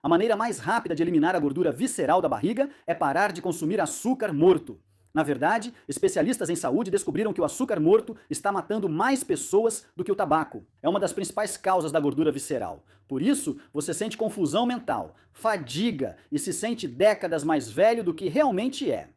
A maneira mais rápida de eliminar a gordura visceral da barriga é parar de consumir açúcar morto. Na verdade, especialistas em saúde descobriram que o açúcar morto está matando mais pessoas do que o tabaco. É uma das principais causas da gordura visceral. Por isso, você sente confusão mental, fadiga e se sente décadas mais velho do que realmente é.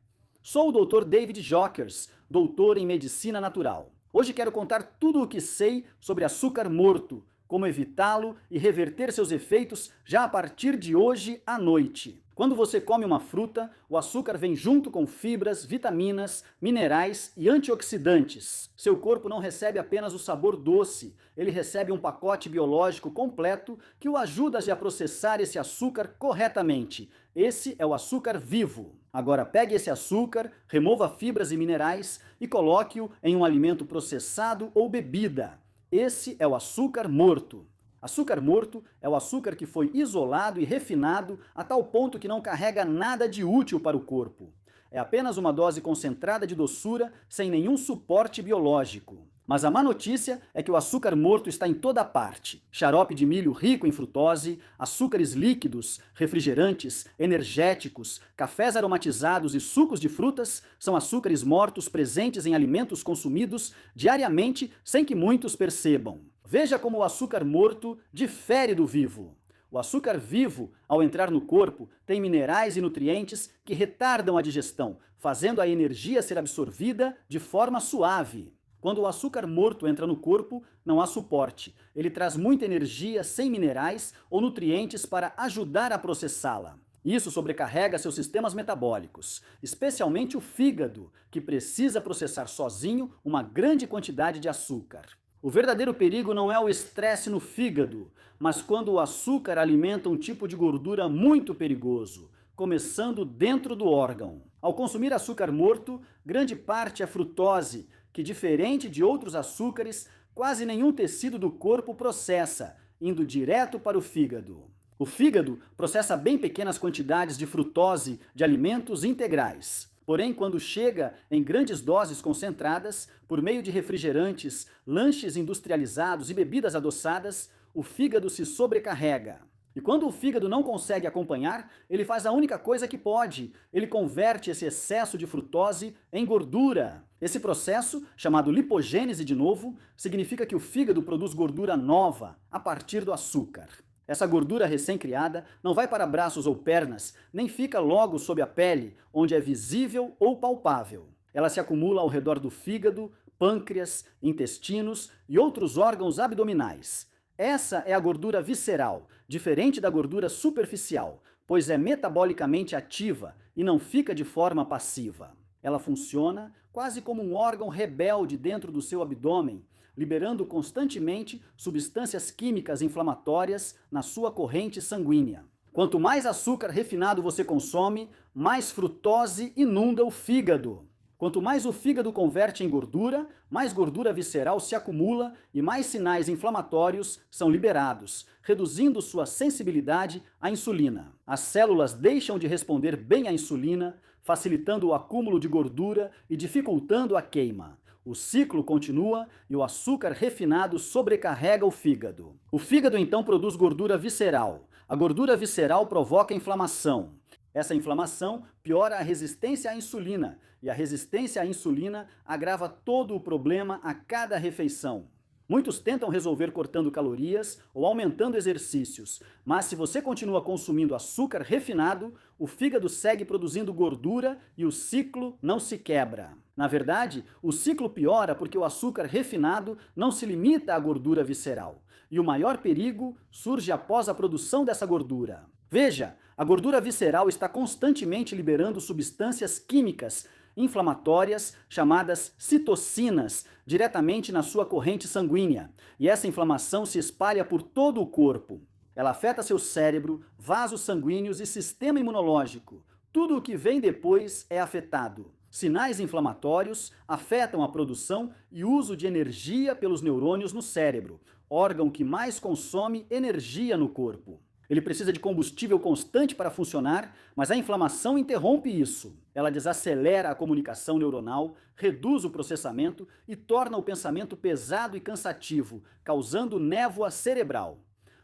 Sou o Dr. David Jockers, doutor em medicina natural. Hoje quero contar tudo o que sei sobre açúcar morto, como evitá-lo e reverter seus efeitos já a partir de hoje à noite. Quando você come uma fruta, o açúcar vem junto com fibras, vitaminas, minerais e antioxidantes. Seu corpo não recebe apenas o sabor doce, ele recebe um pacote biológico completo que o ajuda a processar esse açúcar corretamente. Esse é o açúcar vivo. Agora pegue esse açúcar, remova fibras e minerais e coloque-o em um alimento processado ou bebida. Esse é o açúcar morto. Açúcar morto é o açúcar que foi isolado e refinado a tal ponto que não carrega nada de útil para o corpo. É apenas uma dose concentrada de doçura sem nenhum suporte biológico. Mas a má notícia é que o açúcar morto está em toda parte. Xarope de milho rico em frutose, açúcares líquidos, refrigerantes, energéticos, cafés aromatizados e sucos de frutas são açúcares mortos presentes em alimentos consumidos diariamente sem que muitos percebam. Veja como o açúcar morto difere do vivo. O açúcar vivo, ao entrar no corpo, tem minerais e nutrientes que retardam a digestão, fazendo a energia ser absorvida de forma suave. Quando o açúcar morto entra no corpo, não há suporte. Ele traz muita energia sem minerais ou nutrientes para ajudar a processá-la. Isso sobrecarrega seus sistemas metabólicos, especialmente o fígado, que precisa processar sozinho uma grande quantidade de açúcar. O verdadeiro perigo não é o estresse no fígado, mas quando o açúcar alimenta um tipo de gordura muito perigoso, começando dentro do órgão. Ao consumir açúcar morto, grande parte é frutose, que, diferente de outros açúcares, quase nenhum tecido do corpo processa, indo direto para o fígado. O fígado processa bem pequenas quantidades de frutose de alimentos integrais. Porém, quando chega em grandes doses concentradas, por meio de refrigerantes, lanches industrializados e bebidas adoçadas, o fígado se sobrecarrega. E quando o fígado não consegue acompanhar, ele faz a única coisa que pode. Ele converte esse excesso de frutose em gordura. Esse processo, chamado lipogênese de novo, significa que o fígado produz gordura nova a partir do açúcar. Essa gordura recém-criada não vai para braços ou pernas, nem fica logo sob a pele, onde é visível ou palpável. Ela se acumula ao redor do fígado, pâncreas, intestinos e outros órgãos abdominais. Essa é a gordura visceral, diferente da gordura superficial, pois é metabolicamente ativa e não fica de forma passiva. Ela funciona quase como um órgão rebelde dentro do seu abdômen, liberando constantemente substâncias químicas inflamatórias na sua corrente sanguínea. Quanto mais açúcar refinado você consome, mais frutose inunda o fígado. Quanto mais o fígado converte em gordura, mais gordura visceral se acumula e mais sinais inflamatórios são liberados, reduzindo sua sensibilidade à insulina. As células deixam de responder bem à insulina, facilitando o acúmulo de gordura e dificultando a queima. O ciclo continua e o açúcar refinado sobrecarrega o fígado. O fígado então produz gordura visceral. A gordura visceral provoca inflamação. Essa inflamação piora a resistência à insulina, e a resistência à insulina agrava todo o problema a cada refeição. Muitos tentam resolver cortando calorias ou aumentando exercícios, mas se você continua consumindo açúcar refinado, o fígado segue produzindo gordura e o ciclo não se quebra. Na verdade, o ciclo piora porque o açúcar refinado não se limita à gordura visceral, e o maior perigo surge após a produção dessa gordura. Veja, a gordura visceral está constantemente liberando substâncias químicas inflamatórias chamadas citocinas diretamente na sua corrente sanguínea, e essa inflamação se espalha por todo o corpo. Ela afeta seu cérebro, vasos sanguíneos e sistema imunológico. Tudo o que vem depois é afetado. Sinais inflamatórios afetam a produção e uso de energia pelos neurônios no cérebro, órgão que mais consome energia no corpo. Ele precisa de combustível constante para funcionar, mas a inflamação interrompe isso. Ela desacelera a comunicação neuronal, reduz o processamento e torna o pensamento pesado e cansativo, causando névoa cerebral.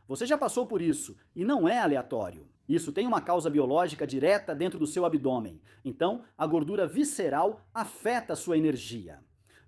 Você já passou por isso e não é aleatório. Isso tem uma causa biológica direta dentro do seu abdômen. Então, a gordura visceral afeta a sua energia.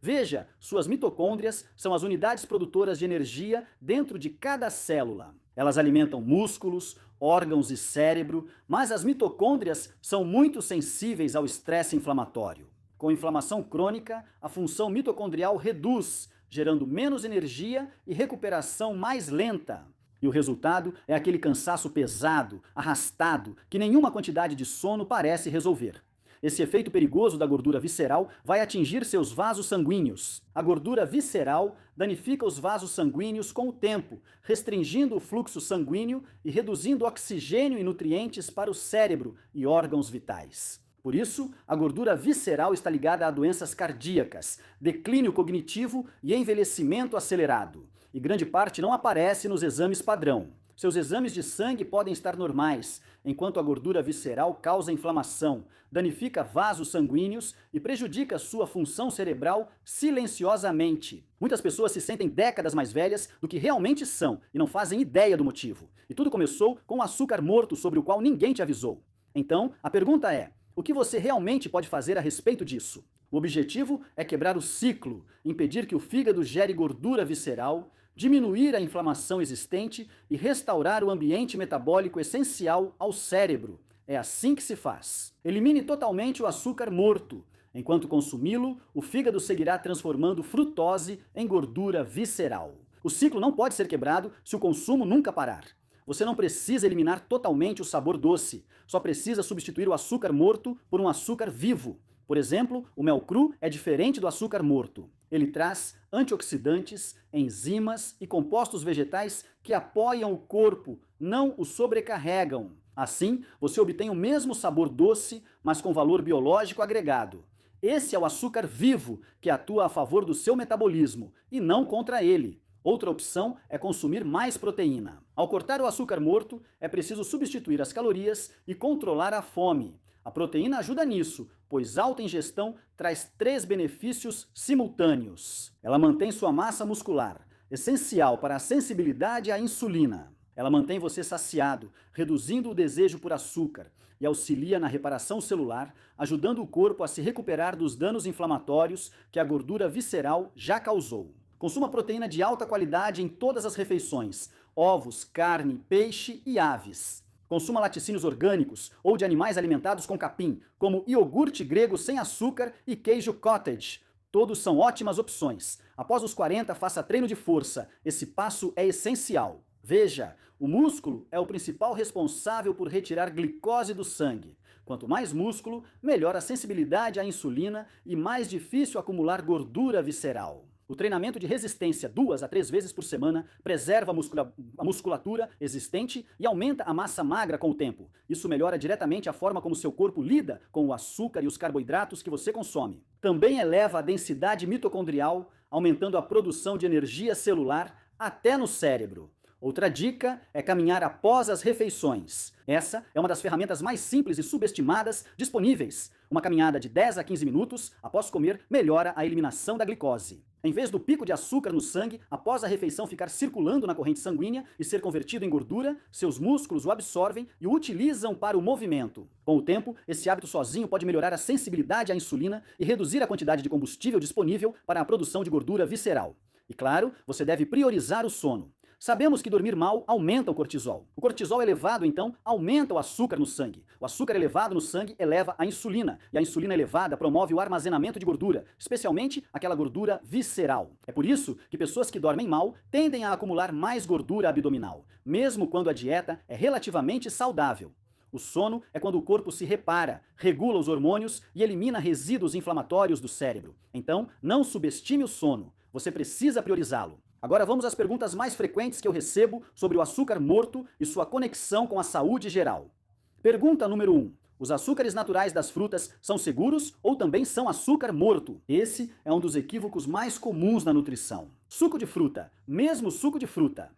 Veja, suas mitocôndrias são as unidades produtoras de energia dentro de cada célula. Elas alimentam músculos, órgãos e cérebro, mas as mitocôndrias são muito sensíveis ao estresse inflamatório. Com inflamação crônica, a função mitocondrial reduz, gerando menos energia e recuperação mais lenta. E o resultado é aquele cansaço pesado, arrastado, que nenhuma quantidade de sono parece resolver. Esse efeito perigoso da gordura visceral vai atingir seus vasos sanguíneos. A gordura visceral danifica os vasos sanguíneos com o tempo, restringindo o fluxo sanguíneo e reduzindo oxigênio e nutrientes para o cérebro e órgãos vitais. Por isso, a gordura visceral está ligada a doenças cardíacas, declínio cognitivo e envelhecimento acelerado. E grande parte não aparece nos exames padrão. Seus exames de sangue podem estar normais, enquanto a gordura visceral causa inflamação, danifica vasos sanguíneos e prejudica sua função cerebral silenciosamente. Muitas pessoas se sentem décadas mais velhas do que realmente são e não fazem ideia do motivo. E tudo começou com o açúcar morto sobre o qual ninguém te avisou. Então, a pergunta é: o que você realmente pode fazer a respeito disso? O objetivo é quebrar o ciclo, impedir que o fígado gere gordura visceral, diminuir a inflamação existente e restaurar o ambiente metabólico essencial ao cérebro. É assim que se faz. Elimine totalmente o açúcar morto. Enquanto consumi-lo, o fígado seguirá transformando frutose em gordura visceral. O ciclo não pode ser quebrado se o consumo nunca parar. Você não precisa eliminar totalmente o sabor doce, só precisa substituir o açúcar morto por um açúcar vivo. Por exemplo, o mel cru é diferente do açúcar morto. Ele traz antioxidantes, enzimas e compostos vegetais que apoiam o corpo, não o sobrecarregam. Assim, você obtém o mesmo sabor doce, mas com valor biológico agregado. Esse é o açúcar vivo que atua a favor do seu metabolismo e não contra ele. Outra opção é consumir mais proteína. Ao cortar o açúcar morto, é preciso substituir as calorias e controlar a fome. A proteína ajuda nisso, pois alta ingestão traz 3 benefícios simultâneos. Ela mantém sua massa muscular, essencial para a sensibilidade à insulina. Ela mantém você saciado, reduzindo o desejo por açúcar e auxilia na reparação celular, ajudando o corpo a se recuperar dos danos inflamatórios que a gordura visceral já causou. Consuma proteína de alta qualidade em todas as refeições: ovos, carne, peixe e aves. Consuma laticínios orgânicos ou de animais alimentados com capim, como iogurte grego sem açúcar e queijo cottage. Todos são ótimas opções. Após os 40, faça treino de força. Esse passo é essencial. Veja, o músculo é o principal responsável por retirar glicose do sangue. Quanto mais músculo, melhor a sensibilidade à insulina e mais difícil acumular gordura visceral. O treinamento de resistência 2 a 3 vezes por semana preserva a musculatura existente e aumenta a massa magra com o tempo. Isso melhora diretamente a forma como seu corpo lida com o açúcar e os carboidratos que você consome. Também eleva a densidade mitocondrial, aumentando a produção de energia celular até no cérebro. Outra dica é caminhar após as refeições. Essa é uma das ferramentas mais simples e subestimadas disponíveis. Uma caminhada de 10 a 15 minutos após comer melhora a eliminação da glicose. Em vez do pico de açúcar no sangue, após a refeição ficar circulando na corrente sanguínea e ser convertido em gordura, seus músculos o absorvem e o utilizam para o movimento. Com o tempo, esse hábito sozinho pode melhorar a sensibilidade à insulina e reduzir a quantidade de combustível disponível para a produção de gordura visceral. E claro, você deve priorizar o sono. Sabemos que dormir mal aumenta o cortisol. O cortisol elevado, então, aumenta o açúcar no sangue. O açúcar elevado no sangue eleva a insulina, e a insulina elevada promove o armazenamento de gordura, especialmente aquela gordura visceral. É por isso que pessoas que dormem mal tendem a acumular mais gordura abdominal, mesmo quando a dieta é relativamente saudável. O sono é quando o corpo se repara, regula os hormônios e elimina resíduos inflamatórios do cérebro. Então, não subestime o sono. Você precisa priorizá-lo. Agora vamos às perguntas mais frequentes que eu recebo sobre o açúcar morto e sua conexão com a saúde geral. Pergunta número 1. Os açúcares naturais das frutas são seguros ou também são açúcar morto? Esse é um dos equívocos mais comuns na nutrição. Suco de fruta, mesmo suco de fruta,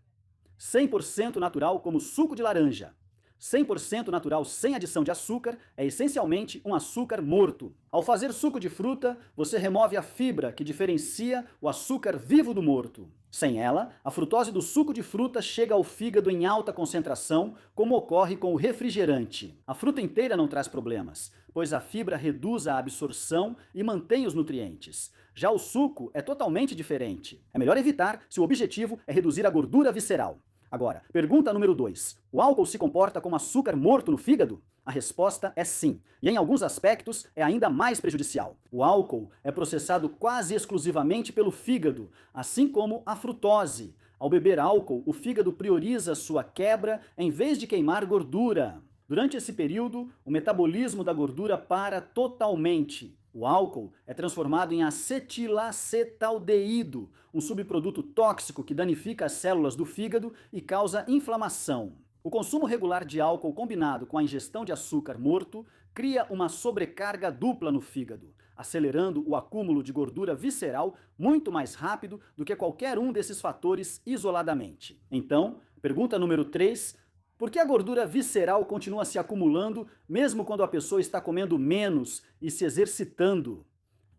100% natural como suco de laranja, 100% natural sem adição de açúcar é essencialmente um açúcar morto. Ao fazer suco de fruta, você remove a fibra que diferencia o açúcar vivo do morto. Sem ela, a frutose do suco de fruta chega ao fígado em alta concentração, como ocorre com o refrigerante. A fruta inteira não traz problemas, pois a fibra reduz a absorção e mantém os nutrientes. Já o suco é totalmente diferente. É melhor evitar se o objetivo é reduzir a gordura visceral. Agora, pergunta número 2. O álcool se comporta como açúcar morto no fígado? A resposta é sim, e em alguns aspectos é ainda mais prejudicial. O álcool é processado quase exclusivamente pelo fígado, assim como a frutose. Ao beber álcool, o fígado prioriza sua quebra em vez de queimar gordura. Durante esse período, o metabolismo da gordura para totalmente. O álcool é transformado em acetilacetaldeído, um subproduto tóxico que danifica as células do fígado e causa inflamação. O consumo regular de álcool combinado com a ingestão de açúcar morto cria uma sobrecarga dupla no fígado, acelerando o acúmulo de gordura visceral muito mais rápido do que qualquer um desses fatores isoladamente. Então, pergunta número 3. Por que a gordura visceral continua se acumulando mesmo quando a pessoa está comendo menos e se exercitando?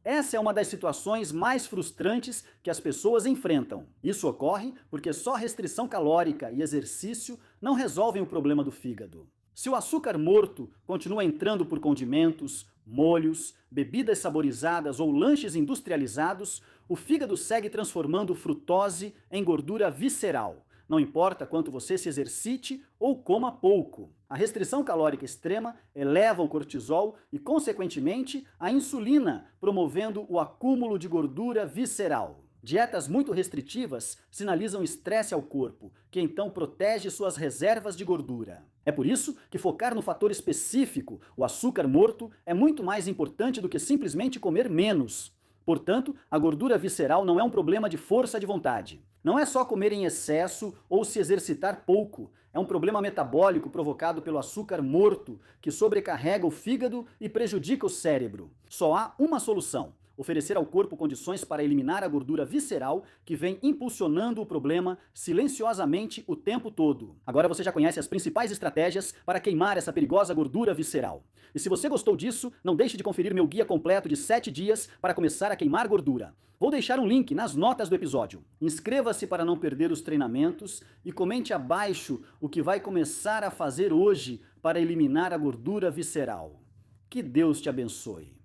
Essa é uma das situações mais frustrantes que as pessoas enfrentam. Isso ocorre porque só restrição calórica e exercício não resolvem o problema do fígado. Se o açúcar morto continua entrando por condimentos, molhos, bebidas saborizadas ou lanches industrializados, o fígado segue transformando frutose em gordura visceral. Não importa quanto você se exercite ou coma pouco. A restrição calórica extrema eleva o cortisol e, consequentemente, a insulina, promovendo o acúmulo de gordura visceral. Dietas muito restritivas sinalizam estresse ao corpo, que então protege suas reservas de gordura. É por isso que focar no fator específico, o açúcar morto, é muito mais importante do que simplesmente comer menos. Portanto, a gordura visceral não é um problema de força de vontade. Não é só comer em excesso ou se exercitar pouco. É um problema metabólico provocado pelo açúcar morto, que sobrecarrega o fígado e prejudica o cérebro. Só há uma solução: oferecer ao corpo condições para eliminar a gordura visceral que vem impulsionando o problema silenciosamente o tempo todo. Agora você já conhece as principais estratégias para queimar essa perigosa gordura visceral. E se você gostou disso, não deixe de conferir meu guia completo de 7 dias para começar a queimar gordura. Vou deixar um link nas notas do episódio. Inscreva-se para não perder os treinamentos e comente abaixo o que vai começar a fazer hoje para eliminar a gordura visceral. Que Deus te abençoe.